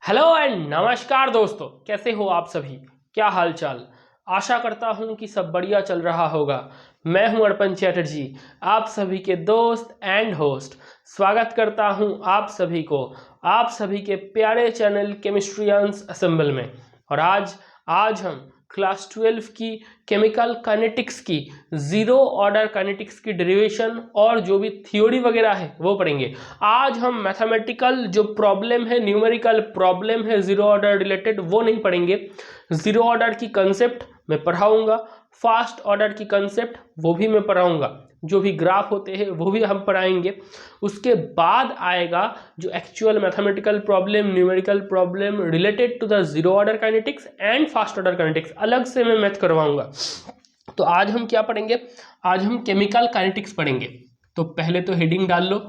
Hello and नमस्कार दोस्तों, कैसे हो आप सभी। क्या हाल चाल। आशा करता हूं कि सब बढ़िया चल रहा होगा। मैं हूं अर्पण चैटर्जी, आप सभी के दोस्त एंड होस्ट। स्वागत करता हूं आप सभी को आप सभी के प्यारे चैनल केमिस्ट्रियंस असेंबल में। और आज हम क्लास 12 की केमिकल काइनेटिक्स की जीरो ऑर्डर काइनेटिक्स की डेरिवेशन और जो भी थ्योरी वगैरह है वो पढ़ेंगे। आज हम मैथमेटिकल जो प्रॉब्लम है, न्यूमेरिकल प्रॉब्लम है जीरो ऑर्डर रिलेटेड, वो नहीं पढ़ेंगे। जीरो ऑर्डर की कंसेप्ट मैं पढ़ाऊंगा, फास्ट ऑर्डर की कंसेप्ट वो भी मैं पढ़ाऊंगा, जो भी ग्राफ होते हैं वो भी हम पढ़ाएंगे। उसके बाद आएगा जो actual mathematical problem, numerical problem related to the zero order kinetics and first order kinetics, अलग से मैं मैथ करवाऊंगा। तो आज हम क्या पढ़ेंगे, आज हम केमिकल काइनेटिक्स पढ़ेंगे। तो पहले तो हेडिंग डाल लो,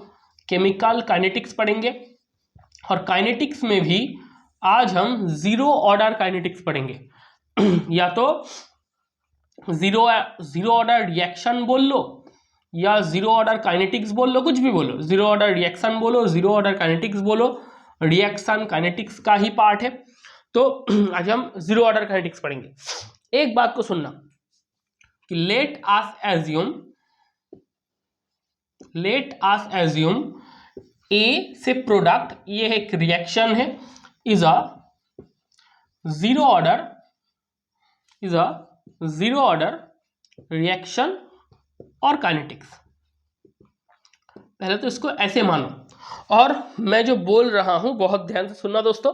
केमिकल काइनेटिक्स पढ़ेंगे। और काइनेटिक्स में भी आज हम जीरो ऑर्डर काइनेटिक्स पढ़ेंगे। या तो जीरो ऑर्डर रिएक्शन बोल लो या जीरो ऑर्डर काइनेटिक्स बोल लो, कुछ भी बोलो। जीरो ऑर्डर रिएक्शन बोलो, जीरो ऑर्डर काइनेटिक्स बोलो, रिएक्शन काइनेटिक्स का ही पार्ट है। तो आज हम जीरो ऑर्डर काइनेटिक्स पढ़ेंगे। एक बात को सुनना कि लेट अस एज्यूम ए से प्रोडक्ट, ये एक रिएक्शन है, is a zero order reaction और काइनेटिक्स। पहले तो इसको ऐसे मानो, और मैं जो बोल रहा हूं बहुत ध्यान से सुनना दोस्तों।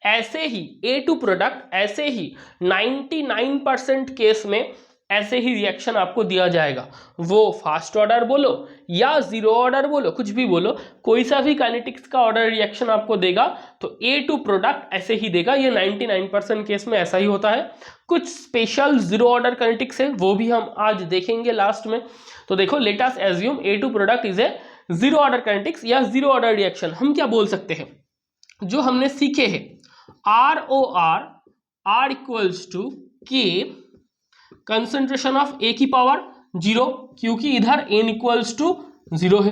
ऐसे ही ए टू प्रोडक्ट, ऐसे ही 99% केस में ऐसे ही रिएक्शन आपको दिया जाएगा। वो फास्ट ऑर्डर बोलो या जीरो ऑर्डर बोलो, कुछ भी बोलो, कोई सा भी काइनेटिक्स का ऑर्डर रिएक्शन आपको देगा तो ए टू प्रोडक्ट ऐसे ही देगा। ये 99% केस में ऐसा ही होता है। कुछ स्पेशल जीरो ऑर्डर काइनेटिक्स है, वो भी हम आज देखेंगे लास्ट में। तो देखो, let us assume a to product is a zero order kinetics या जीरो ऑर्डर रिएक्शन। हम क्या बोल सकते हैं, जो हमने सीखे हैं, R इक्वल्स टू के कंसंट्रेशन ऑफ ए की पावर 0, क्योंकि इधर n इक्वल्स टू 0 है,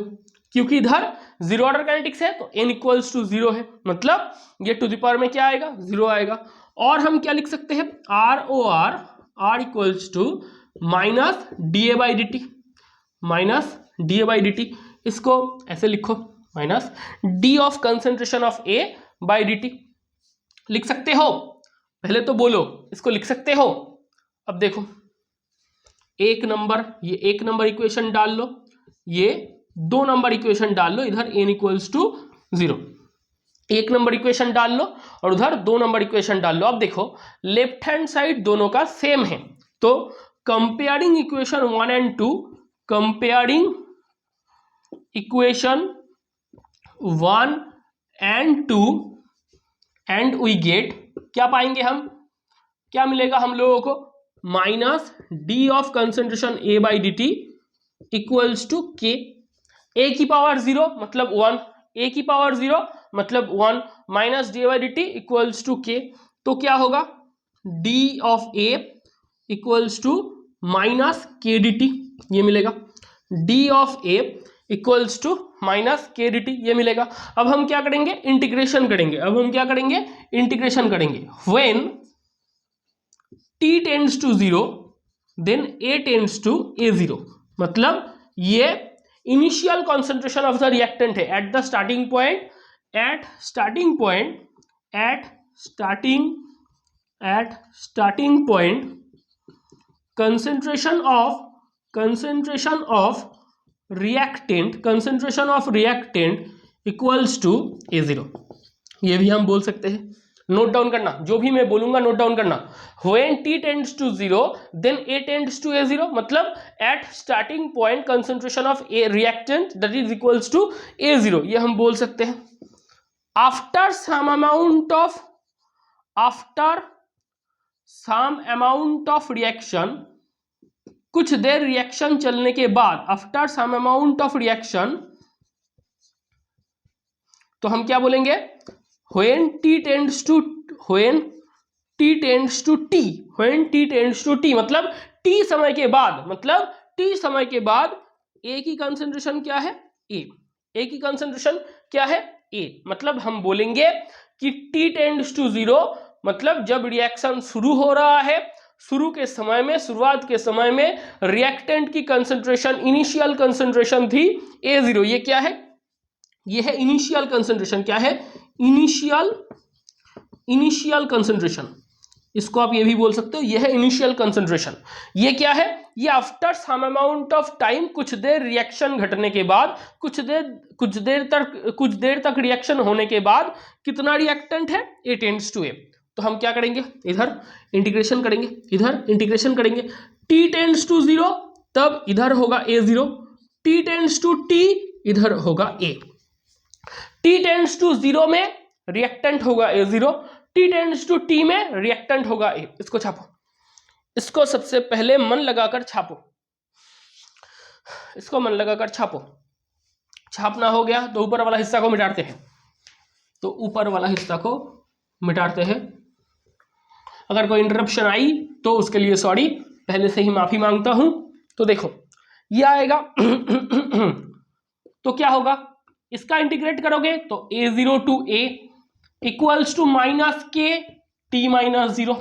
क्योंकि इधर जीरो ऑर्डर काइनेटिक्स है तो n इक्वल्स टू 0 है, मतलब ये टू द पावर में क्या आएगा, 0 आएगा। और हम क्या लिख सकते हैं, R equals to minus d a by D t. इसको ऐसे लिखो, minus d of concentration of a by D t. लिख सकते हो, पहले तो बोलो इसको लिख सकते हो। अब देखो, ये एक नंबर इक्वेशन डाल लो, ये 2 नंबर इक्वेशन डाल लो, इधर n इक्वल्स टू 0। एक नंबर इक्वेशन डाल लो और उधर 2 नंबर इक्वेशन डाल लो। अब देखो, लेफ्ट हैंड साइड दोनों का सेम है, तो comparing equation 1 and 2, comparing equation 1 and 2 and we get, क्या पाएंगे हम, क्या मिलेगा हम लोगों को, minus d of concentration a by D T equals to k. A की पावर 0 मतलब 1, ए की पावर 0 मतलब 1, minus D by D T equals to के। तो क्या होगा, D of A equals to minus K D T, ये मिलेगा। D of A equals to minus K D T, ये मिलेगा। अब हम क्या करेंगे, इंटीग्रेशन करेंगे। When t tends to 0 then a tends to a0, मतलब ये initial concentration of the reactant है at starting point concentration of reactant equals to a0। ये भी हम बोल सकते हैं। नोट डाउन करना, जो भी मैं बोलूंगा नोट डाउन करना। When t tends to 0 then a tends to a0, मतलब at starting point concentration of a reactant that is equals to a0, ये हम बोल सकते हैं। after some amount of reaction, कुछ देर रिएक्शन चलने के बाद, after some amount of reaction, तो हम क्या बोलेंगे, when t tends to t, मतलब t समय के बाद a की कंसंट्रेशन क्या है, a की कंसंट्रेशन क्या है, a, मतलब हम बोलेंगे कि T टेंड्स टू 0 मतलब जब रिएक्शन शुरू हो रहा है, शुरुआत के समय में रिएक्टेंट की कंसंट्रेशन, इनिशियल कंसंट्रेशन थी A0। ये क्या है? ये है इनिशियल कंसंट्रेशन। क्या है? Initial concentration. इसको आप ये भी बोल सकते हो, ये है इनिशियल कंसंट्रेशन। ये क्या है? ये after some amount of time, कुछ देर रिएक्शन घटने के बाद, कुछ देर तक रिएक्शन होने के बाद कितना रिएक्टेंट है? A tends to A। तो हम क्या करेंगे? इधर इंटीग्रेशन करेंगे, इधर इंटीग्रेशन करेंगे। T टेंड्स टू 0 तब इधर होगा A0, T tends to T इधर होगा A। T टेंड्स टू 0 में रिएक्टेंट होगा A0, T tends to T में रिएक्टेंट होगा A। इसको छापो, इसको सबसे पहले मन लगाकर छापो, इसको मन लगाकर छापो। छापना हो गया तो ऊपर वाला हिस्सा को मिटाते हैं, तो ऊपर वाला हिस्सा को मिटाते हैं। अगर कोई इंटरप्शन आई तो उसके लिए सॉरी, पहले से ही माफी मांगता हूं। तो देखो ये आएगा तो क्या होगा? इसका इंटीग्रेट करोगे तो A0 to A equals to minus k T minus 0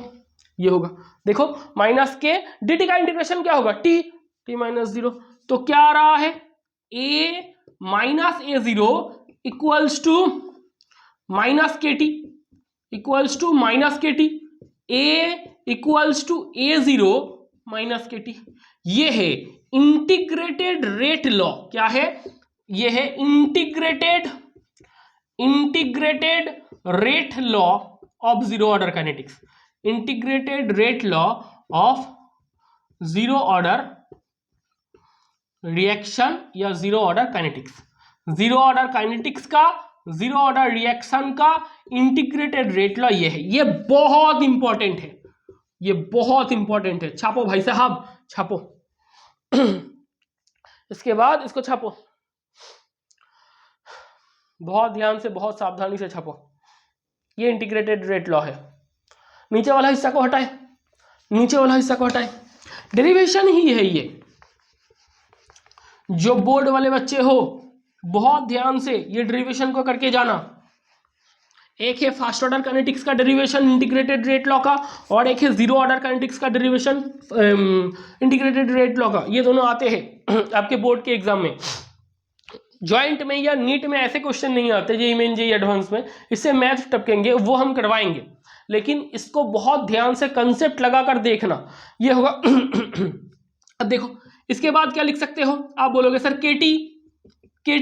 ये होगा। देखो माइनस के dt का इंटीग्रेशन क्या होगा? T minus 0। तो क्या आ रहा है? A minus A0 equals to minus के टी, इक्वल्स टू माइनस के T, A equals to A0 minus के टी। ये है इंटीग्रेटेड रेट लॉ। क्या है? ये है integrated rate law of zero order kinetics. Integrated rate law of zero order reaction या zero order kinetics. Zero order kinetics का, जीरो ऑर्डर रिएक्शन का इंटीग्रेटेड रेट लॉ ये है। ये बहुत इंपॉर्टेंट है, ये बहुत इंपॉर्टेंट है। छापो भाई साहब, छापो। इसके बाद इसको छापो, बहुत ध्यान से, बहुत सावधानी से छापो। ये इंटीग्रेटेड रेट लॉ है। नीचे वाला हिस्सा को हटाए, नीचे वाला हिस्सा को हटाए। डेरिवेशन ही है ये। जो बोर्ड वाले बच्चे हो, बहुत ध्यान से ये डेरिवेशन को करके जाना। एक है फर्स्ट ऑर्डर काइनेटिक्स का डेरिवेशन इंटीग्रेटेड रेट लॉ का, और एक है जीरो ऑर्डर काइनेटिक्स का डेरिवेशन इंटीग्रेटेड रेट लॉ का। ये दोनों आते हैं आपके बोर्ड के एग्जाम में। जॉइंट में या नीट में ऐसे क्वेश्चन नहीं आते, जेईई मेन जेईई एडवांस में। इससे मैथ टपकेंगे, वो हम करवाएंगे, लेकिन इसको बहुत ध्यान से कंसेप्ट लगाकर देखना। ये होगा अब देखो इसके बाद क्या लिख सकते हो? आप बोलोगे सर के टी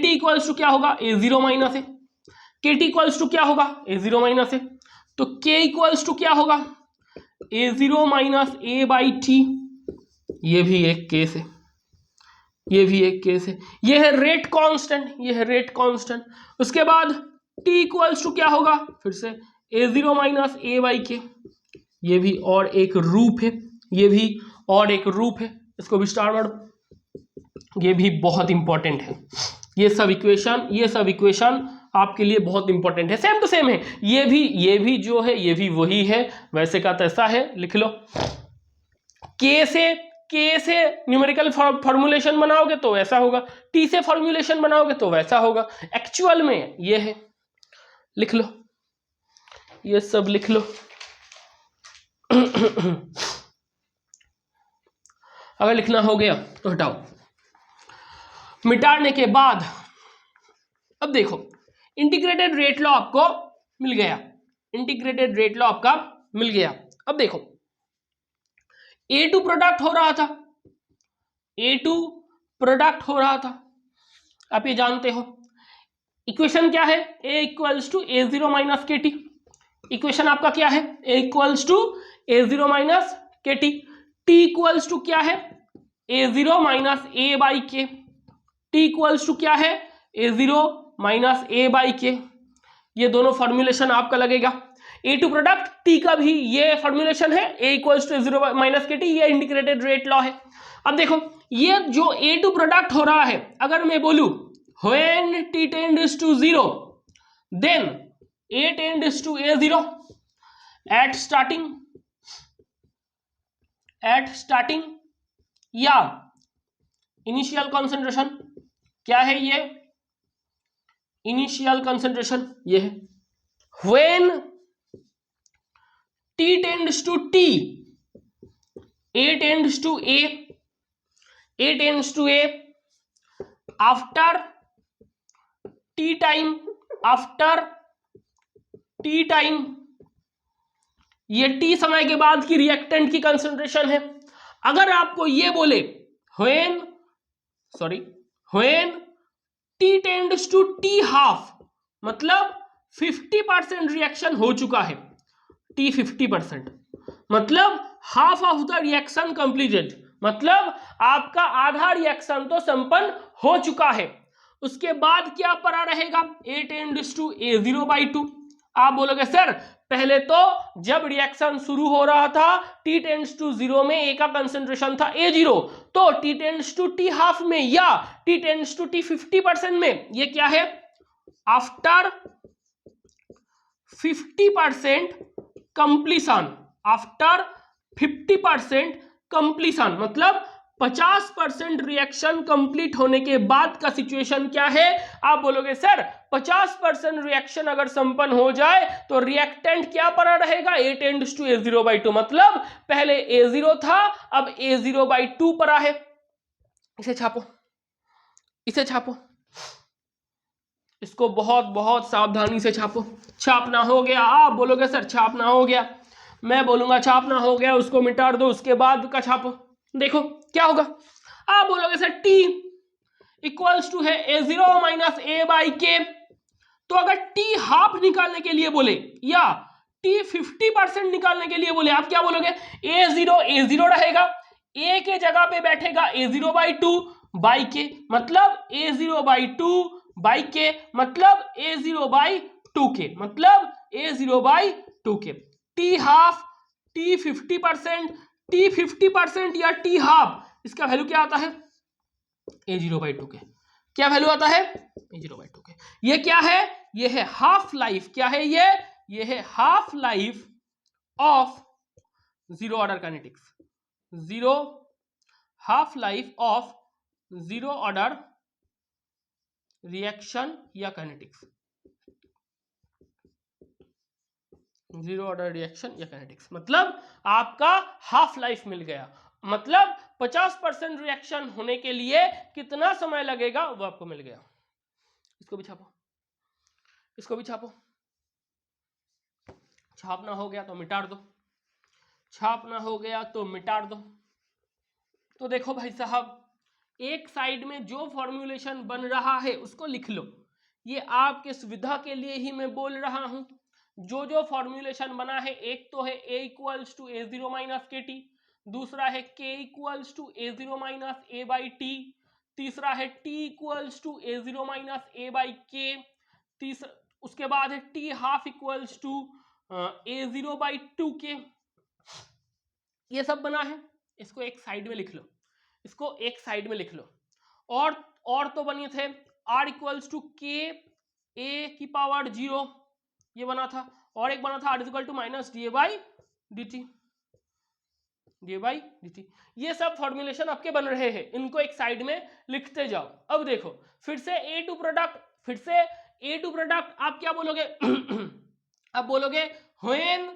इक्वल्स टू क्या होगा? A0 माइनस है। के टी इक्वल्स टू क्या होगा? A0 माइनस है। तो के इक्वल्स टू क्या होगा? A0 minus A by T. ये भी एक केस है, ये भी एक केस है। ये है रेट कांस्टेंट, ये है रेट कांस्टेंट। उसके बाद t इक्वल्स टू क्या होगा? फिर से A0 minus A by k. ये भी और एक रूप है, ये भी और एक रूप है। इसको भी स्टार मारो, ये भी बहुत इंपॉर्टेंट है। ये सब इक्वेशन आपके लिए बहुत इंपॉर्टेंट है, सेम टू सेम है। ये भी जो है ये भी वही है, वैसे का तैसा है। लिख लो। के से न्यूमेरिकल फॉर्मूलेशन बनाओगे तो ऐसा होगा, टी से फॉर्मूलेशन बनाओगे तो वैसा होगा। एक्चुअल में ये है, लिख लो, ये सब लिख लो। अगर लिखना हो गया तो हटाओ। मिटाने के बाद अब देखो इंटीग्रेटेड रेट लॉ आपको मिल गया, इंटीग्रेटेड रेट लॉ आपका मिल गया। अब देखो A2 प्रोडक्ट हो रहा था, A2 प्रोडक्ट हो रहा था, आप ये जानते हो। इक्वेशन क्या है? A equals to A0 minus के टी। इक्वेशन आपका क्या है? A equals to A0 minus के टी। T इक्वल्स टू क्या है? A0 minus A by k. T equals to क्या है? A0 minus A by k. ये दोनों फॉर्मूलेशन आपका लगेगा। A2 प्रोडक्ट T का भी ये फॉर्मूलेशन है, A equals to A0 minus के टी। ये इंटीग्रेटेड रेट लॉ है। अब देखो ये जो A2 प्रोडक्ट हो रहा है, अगर मैं बोलूं when T tends to 0 then A tends to A0 at starting या इनिशियल कंसंट्रेशन। क्या है ये? इनिशियल कंसंट्रेशन ये है। When T tends to T, A tends to A, A tends to A, after T time, after T time, ये T समय के बाद की रिएक्टेंट की कंसंट्रेशन है। अगर आपको ये बोले when T tends to T half, मतलब 50% रिएक्शन हो चुका है, T 50%, मतलब half of the reaction completed, मतलब आपका आधा रिएक्शन तो संपन्न हो चुका है। उसके बाद क्या पड़ा रहेगा, A tends to A0/2। आप बोलोगे सर पहले तो जब रिएक्शन शुरू हो रहा था T tends to 0 में A का कंसेंट्रेशन था A0, तो T tends to T half में या T tends to T 50% में ये क्या है, आफ्टर 50% कंप्लीशन, आफ्टर 50% कंप्लीशन, मतलब 50% रिएक्शन कंप्लीट होने के बाद का सिचुएशन क्या है। आप बोलोगे सर 50% रिएक्शन अगर संपन्न हो जाए तो रिएक्टेंट क्या पड़ा रहेगा, A tends to A0/2, मतलब पहले A0 था अब A0/2 पड़ा है। इसे छापो, इसे छापो, इसको बहुत बहुत सावधानी से छापो। छापना हो गया, आप बोलोगे सर छापना हो गया, मैं बोलूंगा छापना हो गया, उसको मिटा दो, उसके बाद का छापो। देखो क्या होगा, आप बोलोगे सर T इक्वल्स टू है A0 - A/K, तो अगर T हाफ निकालने के लिए बोले या T 50% निकालने के लिए बोले, आप क्या बोलोगे, A0 रहेगा, A के जगह पे बैठेगा A0/2/K, मतलब A0/2/K, मतलब A0/2K, मतलब A0/2K। T half, T 50%, T 50% या T हाफ, इसका वैल्यू क्या आता है, A0/2K। क्या वैल्यू आता है, A0/2K। ये क्या है, ये है हाफ लाइफ, क्या है ये है half life of zero order kinetics, half life of zero order reaction या काइनेटिक्स, जीरो ऑर्डर रिएक्शन या काइनेटिक्स, मतलब आपका हाफ लाइफ मिल गया, मतलब 50% रिएक्शन होने के लिए कितना समय लगेगा वो आपको मिल गया। इसको भी छापो, इसको भी छापो। छापना हो गया तो मिटा दो, छापना हो गया तो मिटा दो। तो देखो भाई साहब, एक साइड में जो फॉर्मूलेशन बन रहा है उसको लिख लो, ये आपके सुविधा के लिए ही मैं बोल रहा हूं। जो फॉर्मूलेशन बना है, एक तो है A equals to A0 - KT, दूसरा है K equals to A0 - A/T, तीसरा है T equals to A0 - A/K, तीसरा उसके बाद है T half equals to A0/2K। ये सब बना है, इसको एक साइड में लिख लो, इसको एक साइड में लिख लो। और तो बने थे R equals to K A⁻0, ये बना था, और एक बना था R equal to minus DA/dt, DA/dt। ये सब फॉर्मुलेशन आपके बन रहे हैं, इनको एक साइड में लिखते जाओ। अब देखो फिर से A2 प्रोडक्ट, आप क्या बोलोगे अब बोलोगे when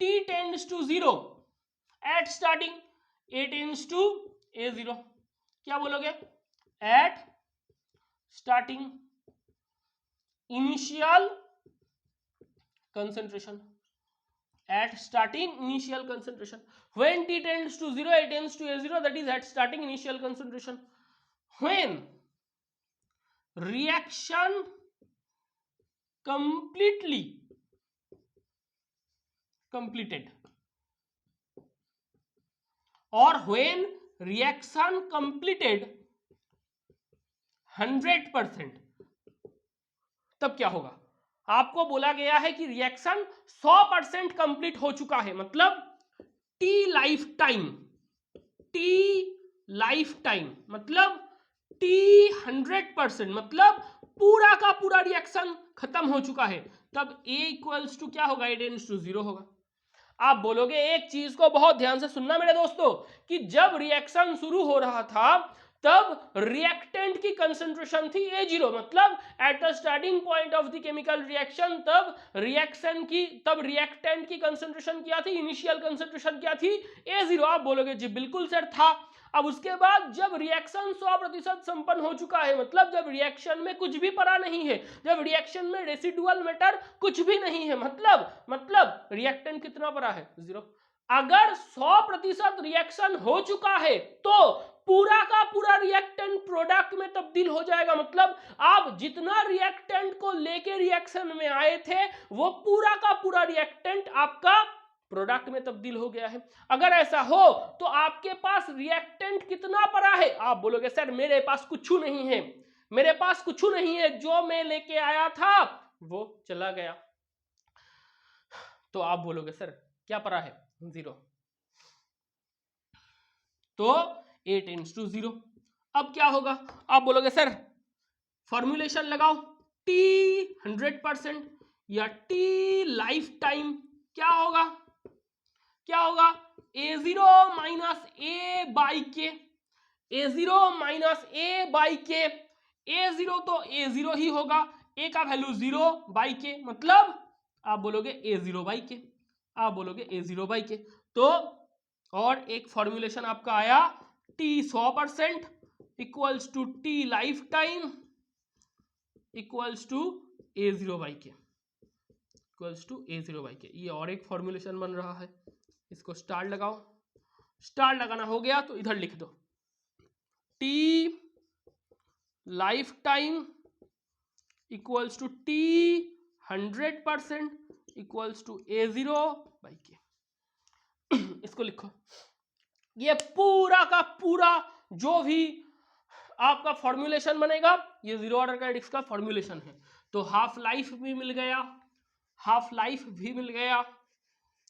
T tends to 0 at starting, A tends to A0, क्या बोलोगे, at starting initial concentration, at starting initial concentration, when T tends to 0 A tends to A0, that is at starting initial concentration, when reaction completely completed, और when reaction completed 100%, तब क्या होगा, आपको बोला गया है कि रिएक्शन 100% कंप्लीट हो चुका है, मतलब T लाइफ टाइम, मतलब T 100%, मतलब पूरा का पूरा रिएक्शन खत्म हो चुका है, तब A इक्वल्स टू क्या होगा, A टेंड्स टू 0 होगा। आप बोलोगे एक चीज को बहुत ध्यान से सुनना मेरे दोस्तों, कि जब रिएक्शन शुरू हो रहा था तब रिएक्टेंट की कंसंट्रेशन थी A0, मतलब at the starting point of the chemical reaction तब रिएक्टेंट की कंसंट्रेशन क्या थी, इनिशियल कंसंट्रेशन क्या थी, A0। आप बोलोगे जी बिल्कुल सर था। अब उसके बाद जब रिएक्शन 100% संपन्न हो चुका है, मतलब जब रिएक्शन में कुछ भी पड़ा नहीं है, जब रिएक्शन में रेसिडुअल मैटर कुछ भी नहीं है, मतलब रिएक्टेंट कितना पड़ा है, 0। अगर 100% रिएक्शन हो चुका है तो पूरा का पूरा रिएक्टेंट प्रोडक्ट में तब्दील हो जाएगा, मतलब आप जितना रिएक्टेंट को लेके रिएक्शन में आए थे वो पूरा का पूरा रिएक्टेंट आपका प्रोडक्ट में तब्दील हो गया है। अगर ऐसा हो तो आपके पास रिएक्टेंट कितना पड़ा है, आप बोलोगे सर मेरे पास कुछ नहीं है, मेरे पास कुछ नहीं है, जो मैं लेके आया था वो चला गया। तो आप बोलोगे सर क्या पड़ा है, 0। तो A टेंड्स टू 0। अब क्या होगा, आप बोलोगे सर फॉर्मूलेशन लगाओ, T 100% या T लाइफ टाइम क्या होगा, A0 माइनस A बाई के, A0 माइनस A बाई के। A0 तो A0 ही होगा, A का वैल्यू 0 बाई के, मतलब आप बोलोगे A0 बाई के, आप बोलोगे A0 बाई के। तो और एक फॉर्मूलेशन आपका आया T 100% equals to T life time equals to A0 by k, equals to A0 by k. ये और एक फॉर्मूलेशन बन रहा है, इसको स्टार लगाओ, स्टार लगाना हो गया तो इधर लिख दो T life time equals to T 100% equals to A0 by k. इसको लिखो, ये पूरा का पूरा जो भी आपका फॉर्मूलेशन बनेगा ये जीरो ऑर्डर काइनेटिक्स का फॉर्मूलेशन है। तो हाफ लाइफ भी मिल गया, हाफ लाइफ भी मिल गया।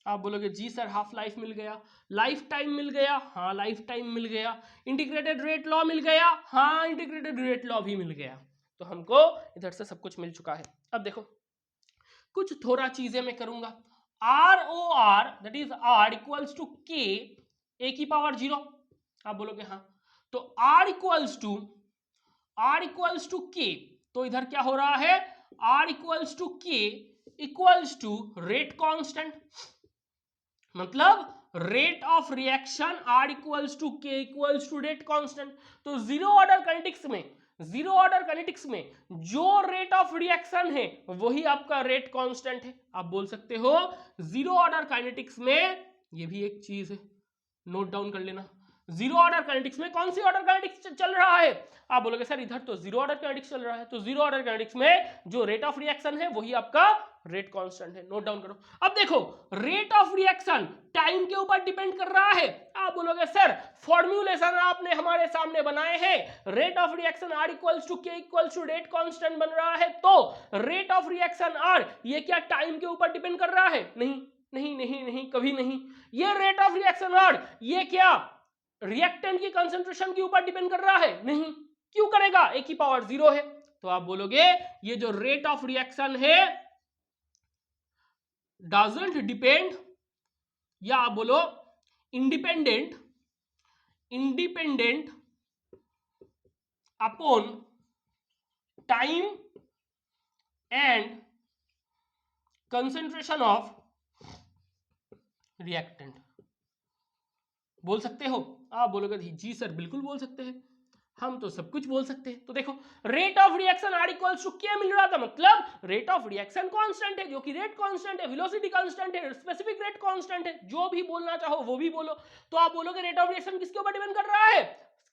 आप बोलोगे जी सर हाफ लाइफ मिल गया, लाइफ टाइम मिल गया, हाँ लाइफ टाइम मिल गया, इंटीग्रेटेड रेट लॉ मिल गया, हाँ इंटीग्रेटेड रेट लॉ भी मिल गया। तो हमको इधर से सब कुछ मिल चुका है। अब देखो कुछ थोड़ा चीजें मैं करूंगा, r O r that is r equals to k a की पावर 0। आप बोलोगे हाँ, तो आर इक्वल्स टू के, तो इधर क्या हो रहा है, आर इक्वल्स टू के इक्वल्स टू रेट कांस्टेंट, मतलब rate of reaction r equals to के इक्वल्स टू रेट कांस्टेंट। तो जीरो ऑर्डर काइनेटिक्स में जो रेट ऑफ रिएक्शन है वही आपका रेट कांस्टेंट है। आप बोल सकते हो जीरो ऑर्डर काइनेटिक्स में, ये भी एक चीज है नोट डाउन कर लेना, जीरो ऑर्डर काइनेटिक्स में कौन सी ऑर्डर काइनेटिक्स चल रहा है। आप बोलोगे सर इधर तो जीरो ऑर्डर काइनेटिक्स चल रहा है, तो जीरो ऑर्डर काइनेटिक्स में जो रेट ऑफ रिएक्शन है वही आपका रेट कांस्टेंट है, नोट डाउन करो। अब देखो रेट ऑफ रिएक्शन टाइम के ऊपर डिपेंड कर रहा है। आप बोलोगे सर फॉर्मूलेशन आपने हमारे सामने बनाए हैं, rate of reaction r equals to के इक्वल्स टू रेट कांस्टेंट बन रहा है, तो रेट ऑफ रिएक्शन आर ये क्या टाइम के ऊपर डिपेंड कर रहा है, नहीं नहीं नहीं नहीं कभी नहीं। ये रेट ऑफ रिएक्शन आर ये क्या रिएक्टेंट की कंसंट्रेशन के ऊपर डिपेंड कर रहा है, नहीं, क्यों करेगा, ए की पावर 0 है। तो आप बोलोगे ये जो रेट ऑफ रिएक्शन है डजंट डिपेंड, या आप बोलो independent upon time and concentration of reactant. बोल सकते हो, आप बोलोगे जी सर बिल्कुल बोल सकते हैं, हम तो सब कुछ बोल सकते हैं। तो देखो rate of reaction r equals to क्या मिल रहा था, मतलब रेट ऑफ रिएक्शन कांस्टेंट है, जो कि रेट कांस्टेंट है, वेलोसिटी कांस्टेंट है, स्पेसिफिक रेट कांस्टेंट है, जो भी बोलना चाहो वो भी बोलो। तो आप बोलोगे रेट ऑफ रिएक्शन किसके ऊपर डिपेंड कर रहा है,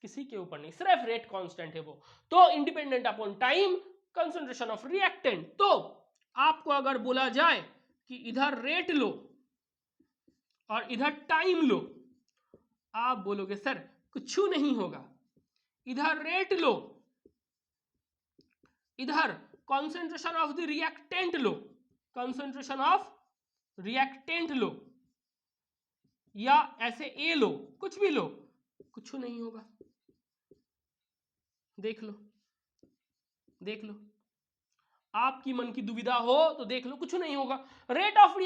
किसी के ऊपर नहीं, सिर्फ रेट कांस्टेंट है वो, तो independent upon time concentration of reactant. तो आपको अगर बोला जाए कि इधर रेट लो और इधर टाइम लो, आप बोलोगे सर कुछ नहीं होगा, इधर रेट लो, इधर कंसंट्रेशन ऑफ द रिएक्टेंट लो, कंसंट्रेशन ऑफ रिएक्टेंट लो, या ऐसे ए लो, कुछ भी लो, कुछ नहीं होगा। देख लो आपकी मन की दुविधा हो तो देख लो, कुछ नहीं होगा। रेट ऑफ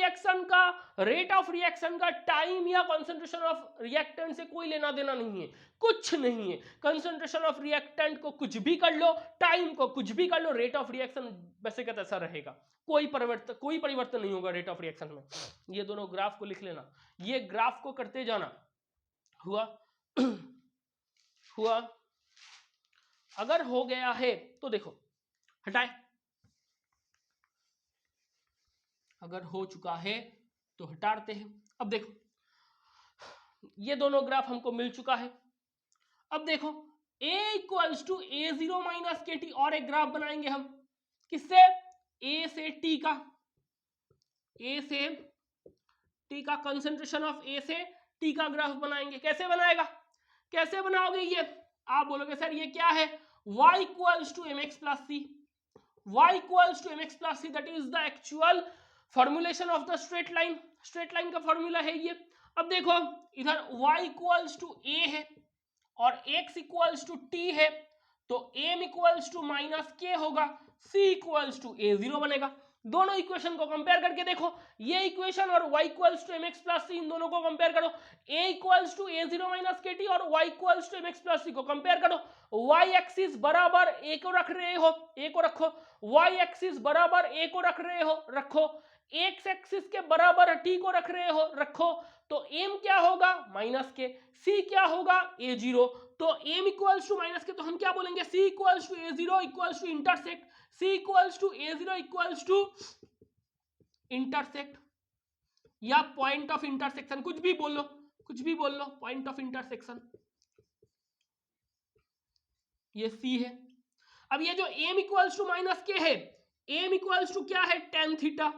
रिएक्शन का टाइम या कंसंट्रेशन ऑफ रिएक्टेंट से कोई लेना देना नहीं है, कुछ नहीं है। कंसंट्रेशन ऑफ रिएक्टेंट को कुछ भी कर लो, टाइम को कुछ भी कर लो, रेट ऑफ रिएक्शन वैसे का तैसा रहेगा, कोई परिवर्तन नहीं होगा रेट ऑफ रिएक्शन में। ये दोनों ग्राफ को लिख लेना, ये ग्राफ को करते जाना। हुआ हुआ अगर हो गया है तो देखो, हटाए, अगर हो चुका है तो हटाते हैं। अब देखो ये दोनों ग्राफ हमको मिल चुका है। अब देखो a equals to a0 minus के टी, और एक ग्राफ बनाएंगे हम, किससे? a से t का, a से t का, कंसंट्रेशन ऑफ a से t का ग्राफ बनाएंगे। कैसे बनाएगा, कैसे बनाओगे ये? आप बोलोगे सर ये क्या है? y equals to mx plus c, y equals to mx plus c, that is the actual formulation of the straight line. Straight line का फॉर्मूला है ये। अब देखो इधर y इक्वल्स टू a है और x इक्वल्स टू t है, तो m equals to minus k होगा, c इक्वल्स टू a0 बनेगा। दोनों इक्वेशन को कंपेयर करके देखो, ये इक्वेशन और y equals to mx plus c, इन दोनों को कंपेयर करो। a equals to a0 minus kt और y equals to mx plus c को कंपेयर करो। y एक्सिस बराबर a को रख रहे हो, a को रखो, y एक्सिस बराबर a को रख रहे हो, रखो, x एक्सिस के बराबर t को रख रहे हो, रखो, तो m क्या होगा? माइनस के। c क्या होगा? a0। तो m equals to minus k, तो हम क्या बोलेंगे? c equals to a0 equals to intersect, c equals to a0 equals to intersect या पॉइंट ऑफ इंटरसेक्शन, कुछ भी बोल लो, कुछ भी बोल लो, पॉइंट ऑफ इंटरसेक्शन, ये c है। अब ये जो m इक्वल्स टू माइनस के है, m इक्वल्स टू क्या है? टेन थीटा,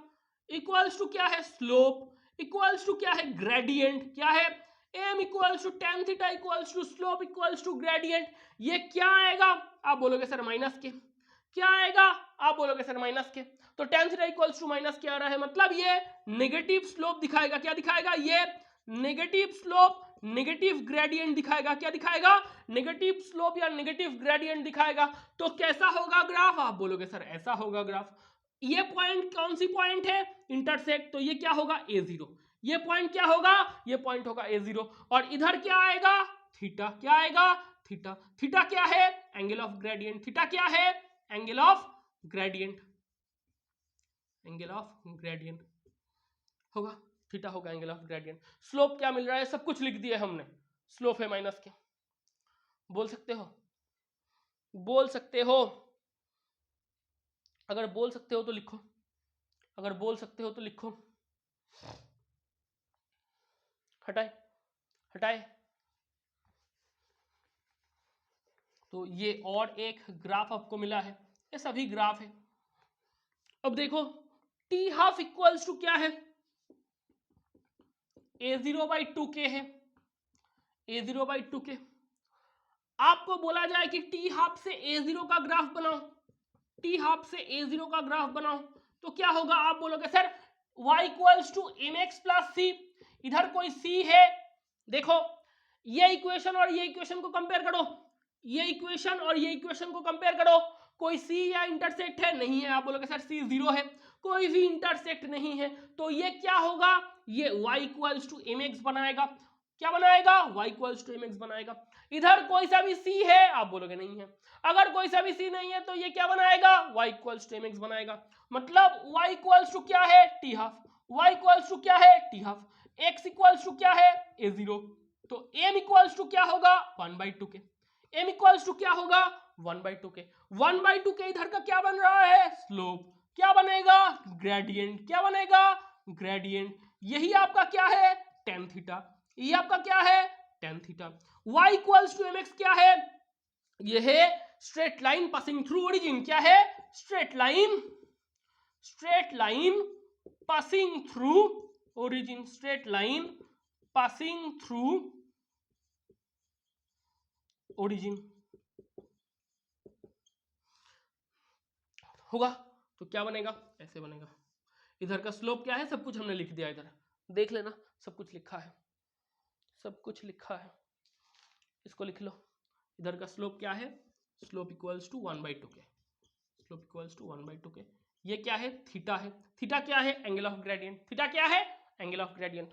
इक्वल्स टू क्या है? स्लोप, इक्वल्स टू क्या है? ग्रेडियंट। क्या है? m equals to tan theta equals to slope equals to gradient. ये क्या आएगा? आप बोलोगे सर माइनस के। क्या आएगा? आप बोलोगे सर माइनस के। तो tan theta equals to minus k आ रहा है, मतलब ये नेगेटिव स्लोप दिखाएगा। क्या दिखाएगा? ये नेगेटिव स्लोप, नेगेटिव ग्रेडियंट दिखाएगा। क्या दिखाएगा? नेगेटिव स्लोप या नेगेटिव ग्रेडियंट दिखाएगा। तो कैसा होगा ग्राफ? आप बोलोगे सर ऐसा होगा ग्राफ। ये पॉइंट कौन सी पॉइंट है? इंटरसेक्ट, तो ये क्या होगा? a0। ये पॉइंट क्या होगा? ये पॉइंट होगा a0। और इधर क्या आएगा? थीटा। क्या आएगा? थीटा। थीटा क्या है? Angle of gradient. थीटा क्या है? Angle of gradient. Angle of gradient होगा, थीटा होगा एंगल ऑफ ग्रेडियंट। स्लोप क्या मिल रहा है? सब कुछ लिख दिया हमने, स्लोप है माइनस के। बोल सकते हो? बोल सकते हो? अगर बोल सकते हो तो लिखो, अगर बोल सकते हो तो लिखो। हटाए, हटाए। तो ये और एक ग्राफ आपको मिला है, ये सभी ग्राफ है। अब देखो टी हाफ इक्वल्स टू क्या है? a0/2k है, a0/2k। आपको बोला जाए कि टी हाफ से a0 का ग्राफ बनाओ, टी हाफ से a0 का ग्राफ बनाओ, तो क्या होगा? आप बोलोगे sir y equals to mx plus C. इधर कोई c है, देखो ये इक्वेशन और ये इक्वेशन को कंपेयर करो, ये इक्वेशन और ये इक्वेशन को कंपेयर करो। कोई c या इंटरसेक्ट है? नहीं है। आप बोलोगे सर c 0 है, कोई भी इंटरसेक्ट नहीं है, तो ये क्या होगा? ये y इक्वल्स टू mx बनाएगा। क्या बनाएगा? y इक्वल्स टू mx बनाएगा। इधर कोई सा भी c है? आप बोलोगे नहीं है। अगर कोई सा भी c नहीं है तो ये क्या बनाएगा? y इक्वल्स टू mx बनाएगा। मतलब y इक्वल्स टू क्या है? t half. y equals to क्या है? t half. x equals to क्या है? a0। तो m इक्वल्स टू क्या होगा? 1/2k। m इक्वल्स टू क्या होगा? 1/2k। 1/2k इधर का क्या बन रहा है? स्लोप। क्या बनेगा? ग्रेडियंट। क्या बनेगा? ग्रेडियंट। यही आपका क्या है? Tan theta. ये आपका क्या है? Tan theta. y equals to mx क्या है? ये है straight line passing through origin. क्या है? Straight line, straight line passing through origin, straight line passing through origin होगा। तो क्या बनेगा? ऐसे बनेगा। इधर का स्लोप क्या है? सब कुछ हमने लिख दिया, इधर देख लेना, सब कुछ लिखा है, सब कुछ लिखा है, इसको लिख लो। इधर का स्लोप क्या है? Slope equals to 1/2k, slope equals to 1/2k। ये क्या है? थीटा है। थीटा क्या है? Angle of gradient. थीटा क्या है? Angle of gradient.